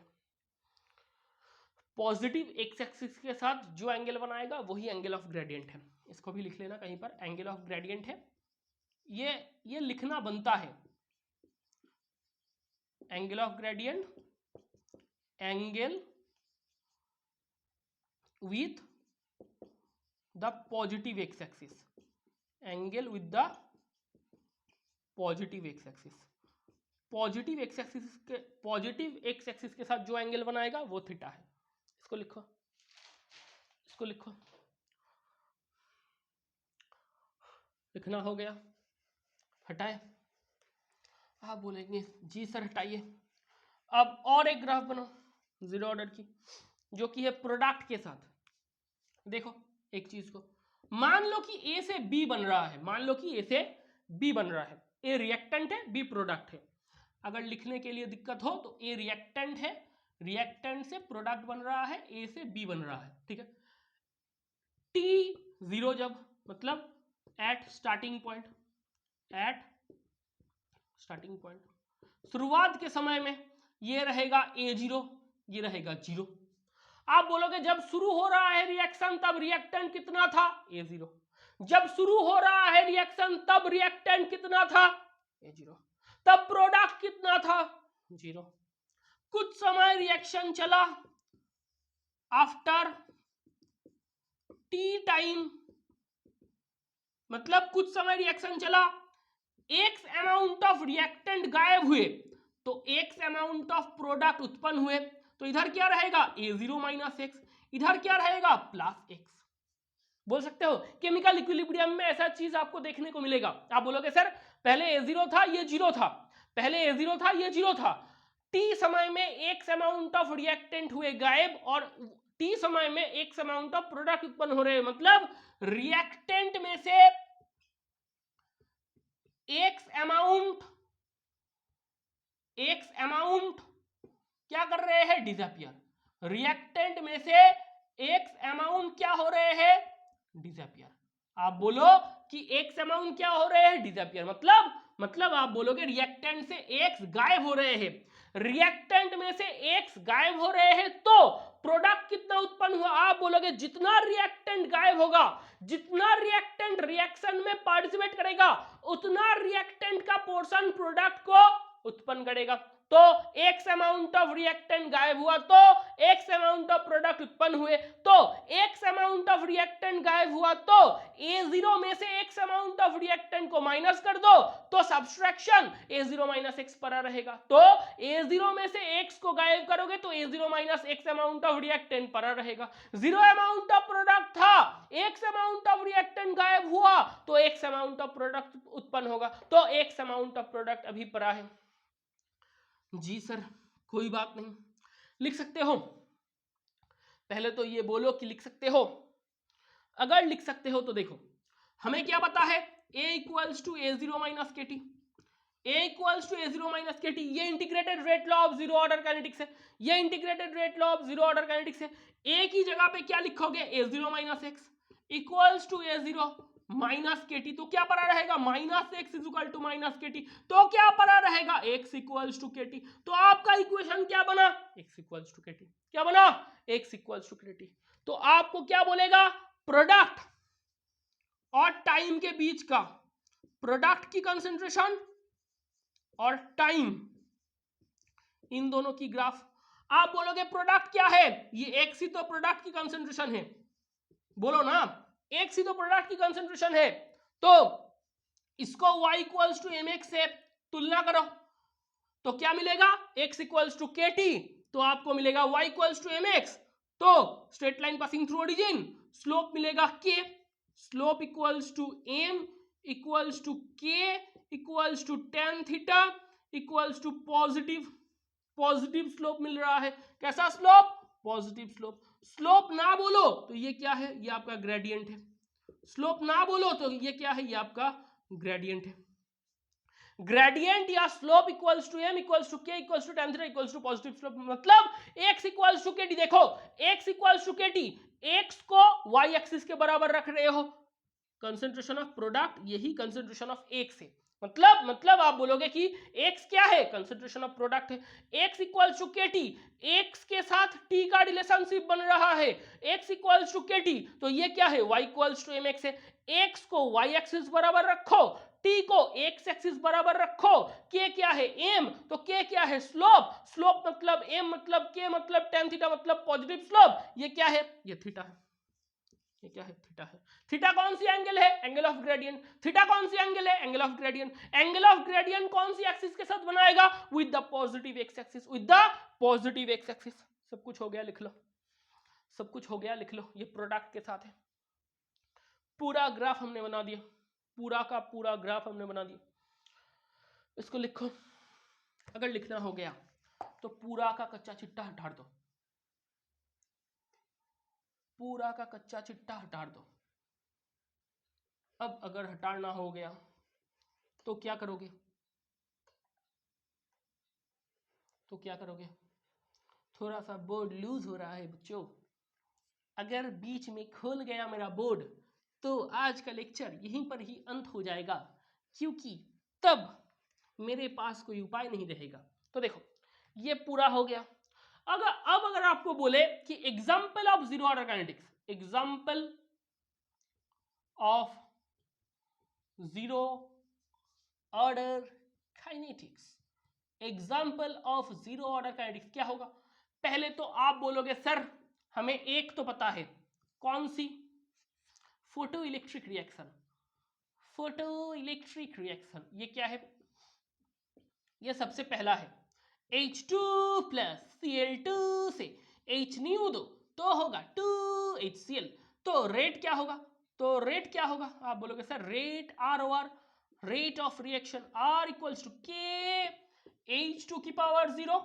Positive x axis के साथ जो एंगल बनाएगा वही एंगल ऑफ ग्रेडियंट है। इसको भी लिख लेना कहीं पर, एंगल ऑफ ग्रेडियंट है। ये लिखना बनता है, angle of gradient, angle with the positive x axis, angle with the positive x axis. Positive x axis के साथ जो एंगल बनाएगा वो थीटा है। इसको लिखो, इसको लिखो। लिखना हो गया, हटाए। आप बोलेंगे जी सर हटाइए। अब और एक ग्राफ बनाओ जीरो ऑर्डर की, जो कि है प्रोडक्ट के साथ। देखो एक चीज को, मान लो कि ए से बी बन रहा है, मान लो कि ए से बी बन रहा है। ए रिएक्टेंट है, बी प्रोडक्ट है। अगर लिखने के लिए दिक्कत हो तो ए रिएक्टेंट है, रिएक्टेंट से प्रोडक्ट बन रहा है, ए से बी बन रहा है, ठीक है। टी जीरो जब, मतलब at starting point, at starting point, शुरुआत के समय में ये रहेगा ए जीरो, ये रहेगा जीरो। आप बोलोगे जब शुरू हो रहा है रिएक्शन तब रिएक्टेंट कितना था? ए जीरो। जब शुरू हो रहा है रिएक्शन तब रिएक्टेंट कितना था? ए जीरो। तब प्रोडक्ट कितना था? जीरो। कुछ समय रिएक्शन चला, आफ्टर टी टाइम, मतलब कुछ समय रिएक्शन चला, एक्स अमाउंट ऑफ रिएक्टेंट गायब हुए तो एक्स अमाउंट ऑफ प्रोडक्ट उत्पन्न हुए। तो इधर क्या रहेगा? ए जीरो माइनस एक्स, इधर क्या रहेगा? Plus x. बोल सकते हो केमिकल इक्विलिब्रियम में ऐसा चीज आपको देखने को मिलेगा। आप बोलोगे सर पहले ए जीरो था, ये जीरो था, पहले ए जीरो था, ये जीरो था। टी समय में एक्स अमाउंट ऑफ रिएक्टेंट हुए गायब और टी समय में एक्स अमाउंट ऑफ प्रोडक्ट उत्पन्न हो रहे हैं, मतलब रिएक्टेंट में से एक्स अमाउंट क्या कर रहे हैं? डिसअपियर। रिएक्टेंट में से एक्स अमाउंट क्या हो रहे हैं? डिसअपियर। आप बोलो कि एक्स अमाउंट क्या हो रहे हैं? डिसअपियर। मतलब आप बोलोगे रिएक्टेंट से एक्स गायब हो रहे हैं। रिएक्टेंट में से एक्स गायब हो रहे हैं तो प्रोडक्ट कितना उत्पन्न हुआ? आप बोलोगे जितना रिएक्टेंट गायब होगा, जितना रिएक्टेंट रिएक्शन में पार्टिसिपेट करेगा, उतना रिएक्टेंट का पोर्शन प्रोडक्ट को उत्पन्न करेगा। तो एक्स अमाउंट ऑफ रिएक्टेंट गायब हुआ तो एक्स अमाउंट ऑफ प्रोडक्ट उत्पन्न हुए, तो एक्स अमाउंट ऑफ रिएक्टेंट गायब हुआ तो ए जीरो में से एक्स अमाउंट ऑफ रिएक्टेंट को माइनस कर दो तो सब्सट्रैक्शन ए जीरो माइनस एक्स पर रहेगा। तो ए जीरो में से एक्स को गायब करोगे तो A zero minus X amount of reactant पर रहेगा। जीरो अमाउंट ऑफ प्रोडक्ट था, एक्स अमाउंट ऑफ रिएक्टेंट गायब हुआ तो एक्स अमाउंट ऑफ प्रोडक्ट उत्पन्न होगा, तो एक्स अमाउंट ऑफ प्रोडक्ट अभी परा है। जी सर कोई बात नहीं, लिख सकते हो। पहले तो ये बोलो कि लिख सकते हो। अगर लिख सकते हो तो देखो हमें क्या पता है, a equals to A zero minus के T, A equals to A zero minus के टी। ये integrated rate law of zero order kinetics है, ये integrated rate law of zero order kinetics है। ए की जगह पे क्या लिखोगे? A zero minus X equals to A zero minus के टी। तो क्या पड़ा रहेगा? Minus X is equal to minus के टी। तो क्या पड़ा रहेगा? एक्स इक्वल्स टू के टी। तो आपका इक्वेशन क्या बना? एक्स इक्वल्स टू के टी। क्या बना? एक्स इक्वल्स टू के टी। तो आपको क्या बोलेगा? प्रोडक्ट और टाइम के बीच का, प्रोडक्ट की कंसेंट्रेशन और टाइम, इन दोनों की ग्राफ। आप बोलोगे प्रोडक्ट क्या है? ये एक्स ही तो प्रोडक्ट की कंसेंट्रेशन है, बोलो ना, एक्स ही तो प्रोडक्ट की कंसेंट्रेशन है। तो इसको y equals to M X से तुलना करो तो क्या मिलेगा? x इक्वल्स टू के टी, तो आपको मिलेगा y equals to M X. तो straight line passing through origin, slope मिलेगा k, slope equals to m equals to k equals to tan theta equals to positive slope मिल रहा है। कैसा स्लोप? Positive slope. स्लोप ना बोलो तो ये क्या है? ये आपका ग्रेडियंट है। स्लोप ना बोलो तो ये क्या है? ये आपका ग्रेडियंट है। ग्रेडियंट या slope equals to M equals to के equals to tan theta equals to positive slope, मतलब x इक्वल्स टू के टी। देखो x इक्वल्स टू के टी, x को y एक्सिस के बराबर रख रहे हो, कंसेंट्रेशन ऑफ प्रोडक्ट, यही कंसेंट्रेशन ऑफ एक्स है। मतलब आप बोलोगे कि एक्स क्या है, कंसेंट्रेशन ऑफ प्रोडक्ट है। एक्स इक्वल्स टू के टी, एक्स के साथ टी का रिलेशनशिप बन रहा है, एक्स इक्वल्स टू के टी, तो ये क्या है, y equals to M x है। एक्स को वाई एक्सिस बराबर रखो, टी को एक्स एक्सिस बराबर रखो, के क्या है, एम, तो के क्या है, स्लोप, स्लोप मतलब एम मतलब के मतलब टेन थीटा मतलब पॉजिटिव स्लोप, ये क्या है, ये थीटा है, ये क्या है, थीटा है। थीटा कौन सी एंगल है, एंगल ऑफ ग्रेडियंट। थीटा कौन सी एंगल है, angle of gradient. Angle of gradient कौन सी एक्सिस के साथ बनाएगा, with the positive x axis, with the positive x axis. सब कुछ हो गया, लिख लो, सब कुछ हो गया, लिख लो, ये प्रोडक्ट के साथ है। पूरा ग्राफ हमने बना दिया, पूरा का पूरा ग्राफ हमने बना दिया। इसको लिखो, अगर लिखना हो गया तो पूरा का कच्चा चिट्टा हटा दो, पूरा का कच्चा चिट्टा हटा दो। अब अगर हटाना हो गया तो क्या करोगे, तो क्या करोगे, थोड़ा सा बोर्ड लूज हो रहा है बच्चों, अगर बीच में खोल गया मेरा बोर्ड तो आज का लेक्चर यहीं पर ही अंत हो जाएगा, क्योंकि तब मेरे पास कोई उपाय नहीं रहेगा। तो देखो ये पूरा हो गया। अगर आपको बोले कि example of zero order kinetics, example of zero order kinetics, example of zero order kinetics क्या होगा। पहले तो आप बोलोगे सर हमें एक तो पता है, कौन सी, photoelectric reaction, photoelectric reaction, ये क्या है, ये सबसे पहला है, H2 प्लस Cl2 से H न्यू दो तो होगा 2HCl, तो रेट क्या होगा, तो रेट क्या होगा, आप बोलोगे sir rate R over rate of reaction R equals to k H2 की पावर 0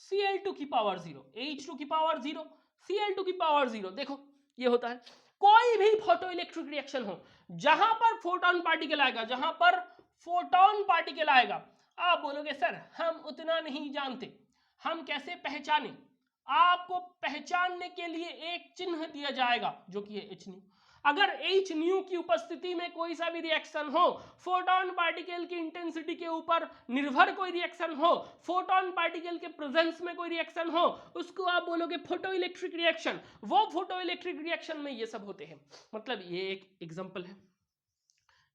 Cl2 की पावर 0, H2 की पावर 0 Cl2 की पावर 0। देखो ये होता है, कोई भी फोटो इलेक्ट्रिक रिएक्शन हो जहां पर फोटोन पार्टिकल आएगा, जहां पर फोटोन पार्टिकल आएगा, आप बोलोगे सर हम उतना नहीं जानते, हम कैसे पहचाने, आपको पहचानने के लिए एक चिन्ह दिया जाएगा जो कि है एच न्यू। अगर एच न्यू की उपस्थिति में कोई सा भी रिएक्शन हो, फोटोन पार्टिकल की इंटेंसिटी के ऊपर निर्भर कोई रिएक्शन हो, फोटोन पार्टिकल के प्रेजेंस में कोई रिएक्शन हो, उसको आप बोलोगे फोटो इलेक्ट्रिक रिएक्शन। वो फोटो इलेक्ट्रिक रिएक्शन में ये सब होते हैं। मतलब ये एक एग्जांपल है,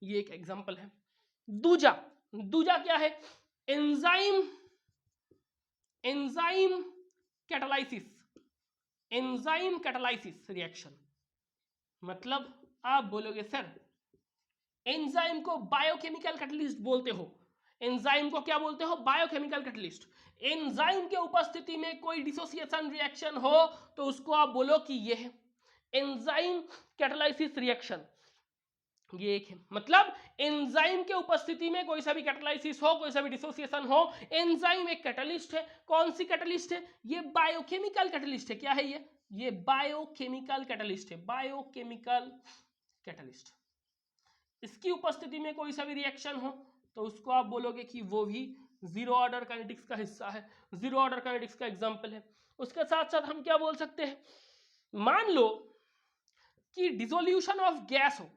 ये एक एग्जांपल है। दूजा, दूजा क्या है, enzyme, enzyme catalysis, enzyme catalysis reaction. मतलब आप बोलोगे सर एंजाइम को बायोकेमिकल कैटलिस्ट बोलते हो, एंजाइम को क्या बोलते हो, बायोकेमिकल कैटलिस्ट। एंजाइम के उपस्थिति में कोई डिसोसिएशन रिएक्शन हो तो उसको आप बोलो कि ये है एंजाइम कैटालाइसिस रिएक्शन, ये एक है। मतलब एंजाइम के उपस्थिति में कोई सा भी कैटालाइसिस हो, कोई सा भी डिसोसिएशन हो, एंजाइम एक कैटालिस्ट है। कौन सी कैटालिस्ट है, ये बायोकेमिकल कैटालिस्ट है। क्या है ये बायोकेमिकल कैटालिस्ट है, बायोकेमिकल कैटालिस्ट। इसकी उपस्थिति में कोई सा भी रिएक्शन हो तो उसको आप बोलोगे कि वो भी जीरो ऑर्डर काइनेटिक्स का हिस्सा है, जीरो ऑर्डर काइनेटिक्स का एग्जांपल है। उसके साथ साथ हम क्या बोल सकते हैं, मान लो कि डिसोल्यूशन ऑफ गैस हो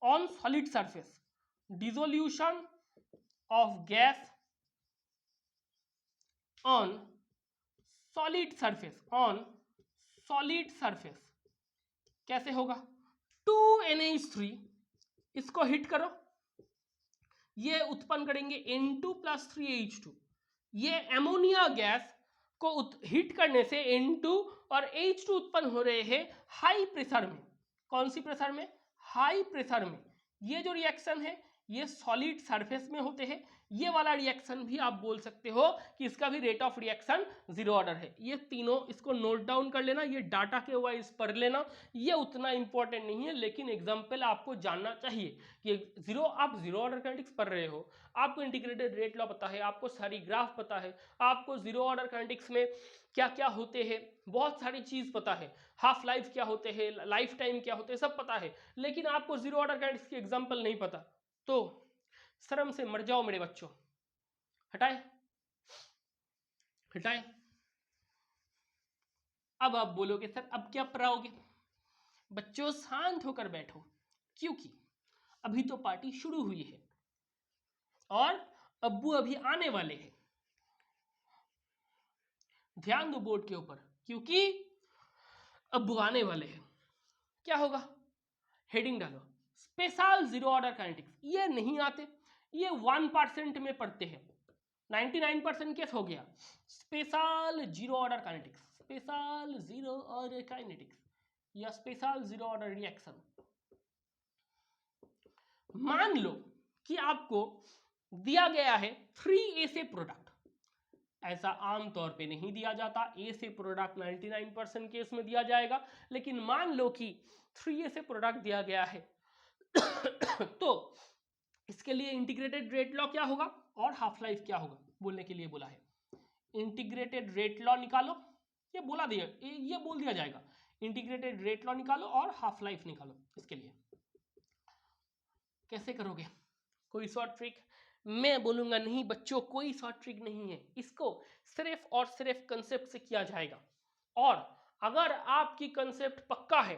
on solid surface, dissolution of gas on solid surface, on solid surface कैसे होगा, 2NH3 इसको हिट करो, ये उत्पन्न करेंगे N2 प्लस 3H2, ये एमोनिया गैस को हिट करने से N2 और H2 उत्पन्न हो रहे हैं हाई प्रेशर में। कौन सी प्रेशर में, हाई प्रेशर में। ये जो रिएक्शन है ये सॉलिड सरफेस में होते हैं। ये वाला रिएक्शन भी आप बोल सकते हो कि इसका भी rate of reaction zero order है। ये तीनों इसको नोट डाउन कर लेना, ये डाटा के वाइज पढ़ लेना, ये उतना इंपॉर्टेंट नहीं है, लेकिन एग्जाम्पल आपको जानना चाहिए कि आप जीरो ऑर्डर काइनेटिक्स पढ़ रहे हो, आपको इंटीग्रेटेड रेट लॉ पता है, आपको सारी ग्राफ पता है, आपको जीरो ऑर्डर काइनेटिक्स में क्या क्या होते हैं, बहुत सारी चीज पता है, हाफ लाइफ क्या होते हैं, लाइफ टाइम क्या होते हैं, सब पता है, लेकिन आपको जीरो ऑर्डर काइनेटिक्स की एग्जांपल नहीं पता, तो शर्म से मर जाओ मेरे बच्चों। हटाए, हटाए। अब आप बोलोगे सर अब क्या पढ़ाओगे, बच्चों शांत होकर बैठो, क्योंकि अभी तो पार्टी शुरू हुई है और अब्बू अभी आने वाले हैं। ध्यान दो बोर्ड के ऊपर, क्योंकि अब्बू आने वाले हैं। क्या होगा? हेडिंग डालो, स्पेशल जीरो ऑर्डर काइनेटिक्स। ये नहीं आते, ये 1% में पढ़ते हैं। 99% केस हो गया special zero order kinetics, special zero order kinetics या स्पेशल जीरो ऑर्डर रिएक्शन। मान लो कि आपको दिया गया है 3A से प्रोडक्ट। ऐसा आमतौर पे नहीं दिया जाता, ए से प्रोडक्ट 99% केस में दिया जाएगा, लेकिन मान लो कि 3A से प्रोडक्ट दिया गया है तो इसके लिए इंटीग्रेटेड रेट लॉ क्या होगा और हाफ लाइफ क्या होगा बोलने के लिए बोला है। इंटीग्रेटेड रेट लॉ निकालो, ये बोला दिया, ये बोल दिया जाएगा। इंटीग्रेटेड रेट लॉ निकालो और हाफ लाइफ निकालो। इसके लिए कैसे करोगे? कोई शॉर्ट ट्रिक? मैं बोलूंगा नहीं बच्चों, कोई शॉर्ट ट्रिक नहीं है। इसको सिर्फ और सिर्फ कंसेप्ट से किया जाएगा। और अगर आपकी कंसेप्ट पक्का है,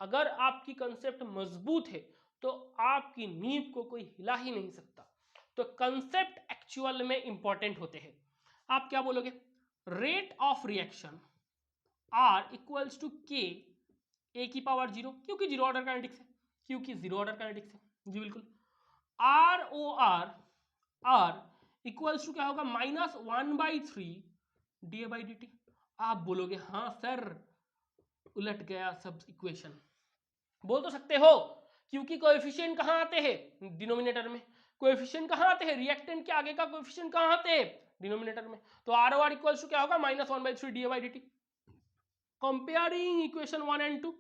अगर आपकी कंसेप्ट मजबूत है, तो आपकी नींव को कोई हिला ही नहीं सकता। तो कंसेप्ट एक्चुअल में इंपॉर्टेंट होते हैं। आप क्या बोलोगे? Rate of reaction r equals to k a की पावर 0, क्योंकि जीरो ऑर्डर काइनेटिक्स है, क्योंकि जीरो ऑर्डर काइनेटिक्स है। जी बिल्कुल। R O r r equals to क्या होगा? -1/3 डी बाई डी टी। आप बोलोगे हाँ सर, उलट गया सब इक्वेशन। बोल तो सकते हो, क्योंकि कोएफिशिएंट कहाँ आते हैं? डिनोमिनेटर में। कोएफिशिएंट कहाँ आते हैं? रिएक्टेंट के आगे का कोएफिशिएंट कहाँ आते हैं? डिनोमिनेटर में। तो R O R equals to क्या होगा? -1/3 d by D t. Comparing equation 1 and 2,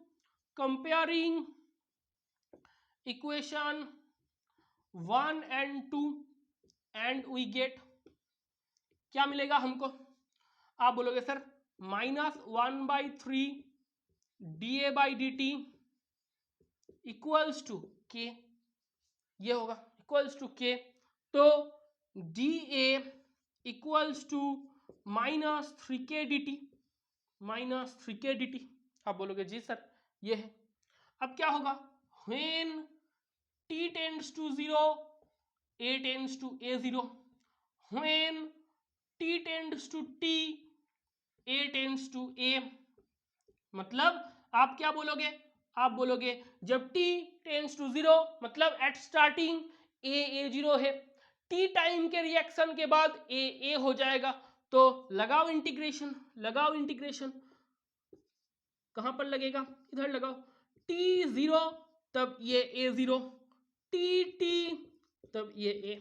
comparing equation 1 and 2 and we get, क्या मिलेगा हमको? आप बोलोगे sir -1/3 d a by D T equals to k, ये होगा इक्वल्स टू के। तो d a equals to -3k d t, -3k d t. आप बोलोगे जी सर ये है। अब क्या होगा? When t tends to 0 a tends to a0, when t tends to t a tends to a। मतलब आप क्या बोलोगे? आप बोलोगे जब t टेंड्स टू 0 मतलब एट स्टार्टिंग a0 है, t टाइम के रिएक्शन के बाद a हो जाएगा। तो लगाओ इंटीग्रेशन, लगाओ इंटीग्रेशन। कहां पर लगेगा? इधर लगाओ। t0 तब ये a0, t तब ये a,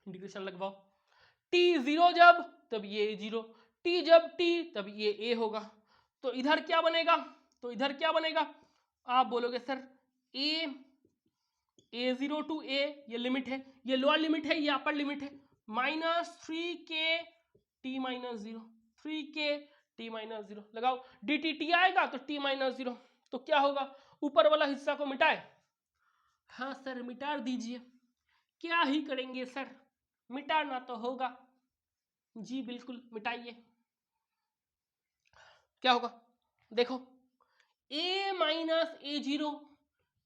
इंटीग्रेशन लगवाओ। t0 जब तब ये a0, t जब t तब ये a होगा। तो इधर क्या बनेगा? तो इधर क्या बनेगा? आप बोलोगे सर a0 टू a, ये लिमिट है, ये लोअर लिमिट है, ये अपर लिमिट है, -3k t -0, 3k t -0 लगाओ। dt t आएगा तो t -0, तो क्या होगा? ऊपर वाला हिस्सा को मिटाए। हाँ सर मिटा दीजिए। क्या ही करेंगे सर, मिटाना तो होगा। जी बिल्कुल मिटाइए। क्या होगा? देखो a minus a0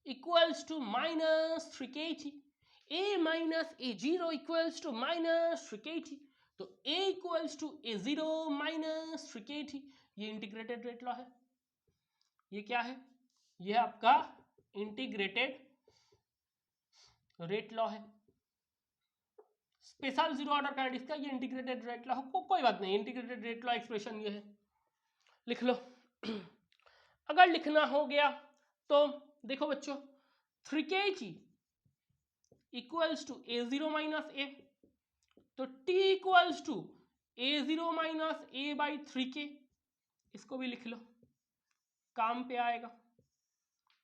equals to -3k a minus a0 equals to -3k। तो a equals to a0 -3k। ये इंटीग्रेटेड रेट लॉ है। ये क्या है? ये आपका इंटीग्रेटेड रेट लॉ है। स्पेशल जीरो ऑर्डर काइनेटिक्स का ये इंटीग्रेटेड रेट लॉ हो, कोई बात नहीं, इंटीग्रेटेड रेट लॉ एक्सप्रेशन ये है, लिख लो। अगर लिखना हो गया तो देखो बच्चों, 3k equals to a0 minus a, तो t equals to a0 minus a by 3k। इसको भी लिख लो, काम पे आएगा।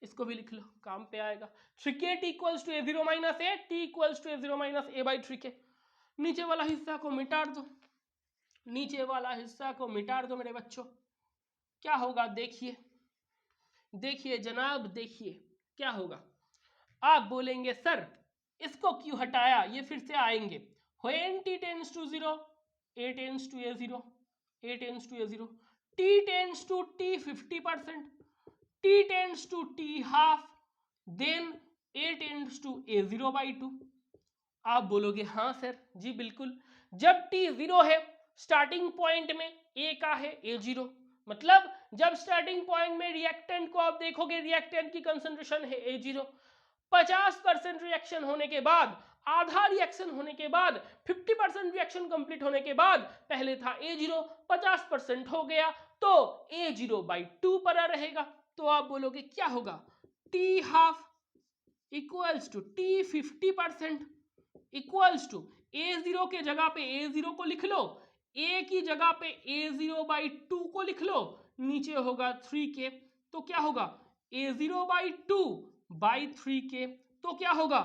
इसको भी लिख लो, काम पे आएगा। 3k equals to a0 minus a, t equals to a0 minus a by 3k। नीचे वाला हिस्सा को मिटा दो, नीचे वाला हिस्सा को मिटा दो मेरे बच्चों। क्या होगा? देखिए देखिए जनाब, देखिए क्या होगा। आप बोलेंगे सर इसको क्यों हटाया, ये फिर से आएंगे। When t tends to 0 a tends to a0, a tends to a0, t tends to t 50%, t tends to t half, then a tends to A0/2। आप बोलोगे हाँ सर जी बिल्कुल, जब t 0 है स्टार्टिंग पॉइंट में A का है A0, मतलब जब स्टार्टिंग पॉइंट में रिएक्टेंट को आप देखोगे, रिएक्टेंट की कंसंट्रेशन है A0, 50% रिएक्शन होने के बाद, आधा रिएक्शन होने के बाद, 50% रिएक्शन कंप्लीट होने के बाद, पहले था A0, 50% हो गया तो A0/2 पर रहेगा। तो आप बोलोगे क्या होगा, T half equals to T 50% equals to A0 के जगह पे A0 को लिख लो, A की जगह पे A0/2 को लिख लो, नीचे होगा 3K, तो क्या होगा A0/2/3K, तो क्या होगा,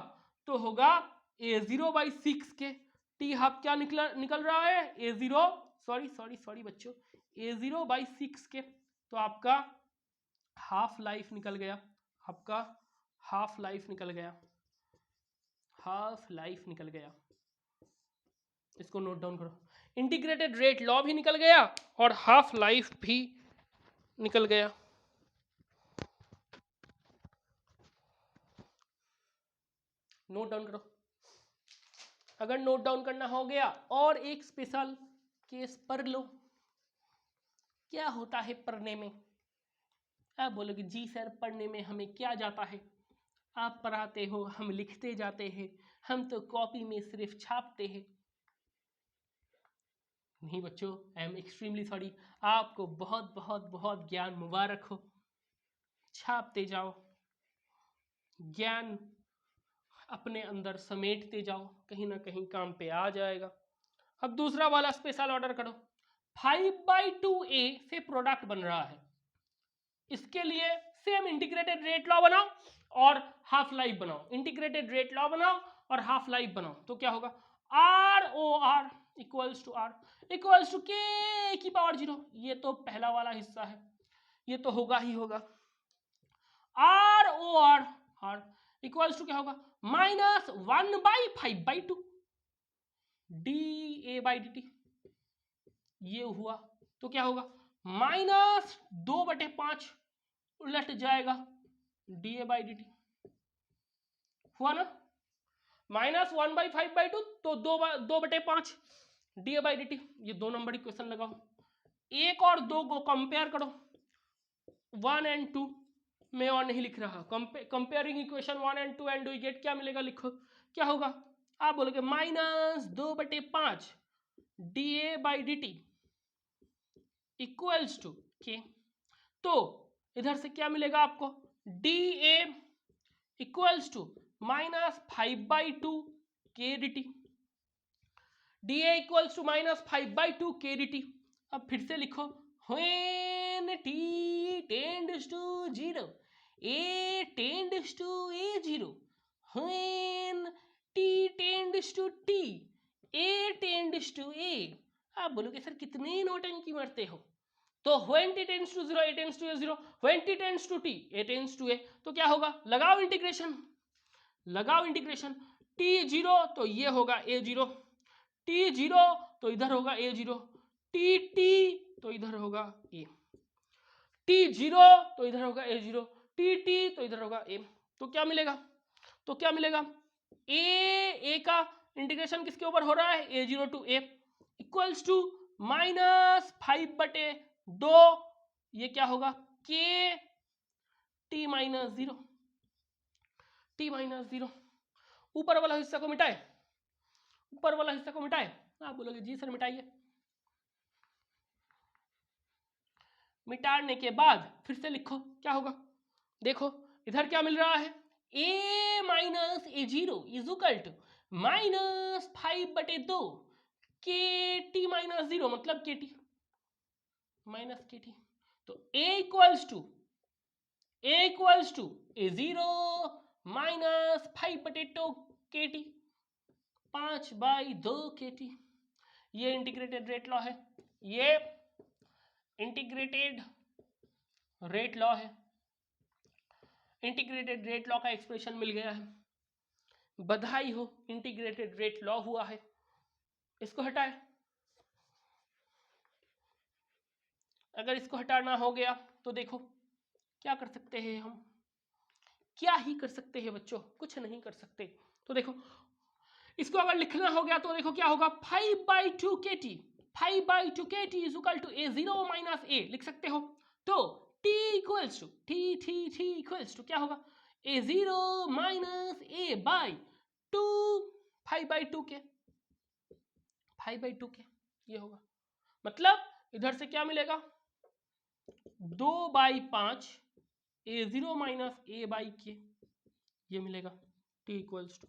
तो होगा A0/6K। टी हाफ क्या निकल रहा है A0, सॉरी बच्चों, A0/6K, तो आपका हाफ लाइफ निकल गया, आपका हाफ लाइफ निकल गया, हाफ लाइफ निकल गया। इसको नोट डाउन करो, इंटीग्रेटेड रेट लॉ भी निकल गया और हाफ लाइफ भी निकल गया। नोट डाउन करो। अगर नोट डाउन करना हो गया और एक स्पेशल केस पढ़ लो, क्या होता है पढ़ने में। आप बोलोगे जी सर पढ़ने में हमें क्या जाता है, आप पढ़ाते हो हम लिखते जाते हैं, हम तो कॉपी में सिर्फ छापते हैं। नहीं बच्चों, आई एम एक्सट्रीमली सॉरी, आपको बहुत बहुत बहुत ज्ञान मुबारक हो, छापते जाओ, ज्ञान अपने अंदर समेटते जाओ, कहीं ना कहीं काम पे आ जाएगा। अब दूसरा वाला स्पेशल ऑर्डर करो, 5/2A से प्रोडक्ट बन रहा है, इसके लिए सेम इंटीग्रेटेड रेट लॉ बनाओ और हाफ लाइफ बनाओ, इंटीग्रेटेड रेट लॉ बनाओ और हाफ लाइफ बनाओ, तो क्या होगा ROR इक्वल्स टू K⁻0। ये तो पहला वाला हिस्सा है, ये तो होगा ही होगा। ROR इक्वल्स टू क्या होगा -1/5/2 dA/dt, ये हुआ, तो क्या होगा -2/5 उलट जाएगा dA/dt, हुआ ना, -1/5/2 तो 2/5 dA/dt। ये 2 नंबर इक्वेशन लगाओ, एक और दो को कंपेयर करो, 1 and 2 मैं और नहीं लिख रहा, comparing equation 1 and 2 and we get क्या मिलेगा, लिखो क्या होगा। आप बोलोगे -2/5 dA/dt इक्वल्स टू K, तो इधर से क्या मिलेगा आपको, dA equals to -5/2 kdt, dA equals to -5/2 kdt। अब फिर से लिखो, when t tends to 0 A tends to A0, when t tends to T A tends to A। आप बोलोगे सर कितने नौटंकी मारते हो, तो when t tends to 0 A tends to A0, when t tends to T A tends to A, तो क्या होगा, लगाओ इंटीग्रेशन, लगाओ इंटीग्रेशन, T0 तो ये होगा A0, T0 तो इधर होगा A0, TT तो इधर होगा A, T0 तो इधर होगा A0, TT तो इधर होगा A, तो क्या मिलेगा, तो क्या मिलेगा, A का इंटीग्रेशन किसके ऊपर हो रहा है, A0 to A equals to -5/2, ये क्या होगा K T-0, T-0। ऊपर वाला हिस्सा को मिटाए, ऊपर वाला हिस्सा को मिटाए, आप बोलोगे जी सर मिटाइए, मिटाने के बाद फिर से लिखो क्या होगा, देखो इधर क्या मिल रहा है, A - A0 is equal to -5/2 KT-0, मतलब KT -KT, तो A equals to A0 -5/2 KT, 5/2 KT। ये इंटीग्रेटेड रेट लॉ है, ये इंटीग्रेटेड रेट लॉ है, इंटीग्रेटेड रेट लॉ का एक्सप्रेशन मिल गया है, बधाई हो इंटीग्रेटेड रेट लॉ हुआ है। इसको हटाए, अगर इसको हटाना हो गया तो देखो क्या कर सकते हैं हम, क्या ही कर सकते हैं बच्चों, कुछ नहीं कर सकते। तो देखो इसको अगर लिखना हो गया तो देखो क्या होगा, 5/2 kT, 5/2 kT is equal to A0 minus A लिख सकते हो। तो T equals to T equals to क्या होगा, A0 माइनस A बाई 2, 5/2 के, 5/2 के ये होगा। मतलब इधर से क्या मिलेगा, 2/5 A0 minus A by k, ये मिलेगा T इक्वल्स टू,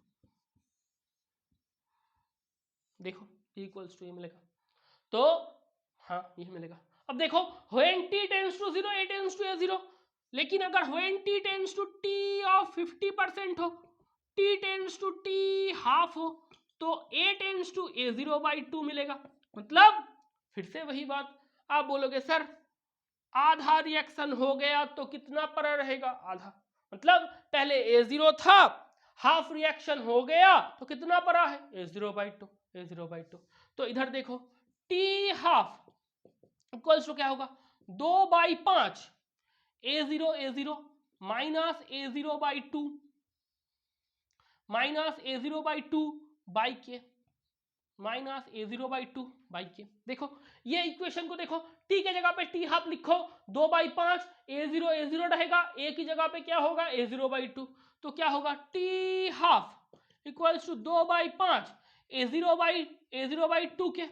देखो T इक्वल्स टू ये मिलेगा। तो हाँ ये मिलेगा। अब देखो when t tends to 0 a tends to A0, लेकिन अगर when t tends to t of 50% हो, t tends to t half हो, तो a टेंड्स टू A0/2 मिलेगा। मतलब फिर से वही बात, आप बोलोगे सर आधा रिएक्शन हो गया तो कितना पड़ा रहेगा, आधा, मतलब पहले A0 था, हाफ रिएक्शन हो गया तो कितना पड़ा है, A0/2, A0/2। तो इधर देखो t हाफ इक्वल्स टू क्या होगा, 2/5 A0 minus A0/2 minus A0/2 by के, माइनस A0/2 बाई के। देखो ये इक्वेशन को देखो, t के जगह पे t हाफ लिखो, 2/5 A0 रहेगा, a की जगह पे क्या होगा A0/2, तो क्या होगा t half equals to 2/5 A0/2 के,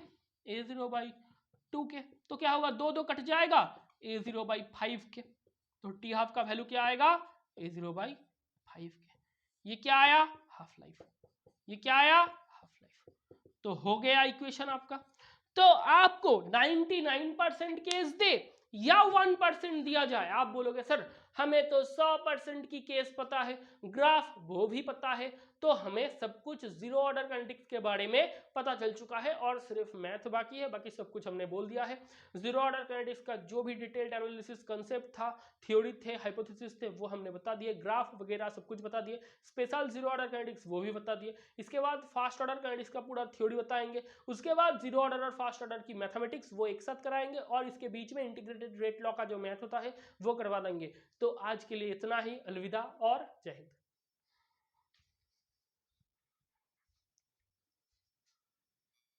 A0/2 के, तो क्या होगा 2 कट जाएगा, A0/5 के, तो टी हाफ का वैल्यू क्या आएगा A0/5 के। ये क्या आया, हाफ लाइफ, ये क्या आया हाफ लाइफ। तो हो गया इक्वेशन आपका। तो आपको 99% केस दे या 1% दिया जाए, आप बोलोगे सर हमें तो 100% की केस पता है, ग्राफ वो भी पता है, तो हमें सब कुछ जीरो ऑर्डर काइनेटिक्स के बारे में पता चल चुका है और सिर्फ मैथ बाकी है, बाकी सब कुछ हमने बोल दिया है। जीरो ऑर्डर काइनेटिक्स का जो भी डिटेल्ड एनालिसिस कंसेप्ट था, थ्योरी थे, हाइपोथेसिस थे, वो हमने बता दिए, ग्राफ वगैरह सब कुछ बता दिए, स्पेशल जीरो ऑर्डर काइनेटिक्स वो भी बता दिए। इसके बाद फास्ट ऑर्डर काइनेटिक्स का पूरा थ्योरी बताएंगे, उसके बाद जीरो ऑर्डर और फास्ट ऑर्डर की मैथमेटिक्स वो एक साथ कराएंगे, और इसके बीच में इंटीग्रेटेड रेट लॉ का जो मैथ होता है वो करवा देंगे। तो आज के लिए इतना ही, अलविदा और जय हिंद।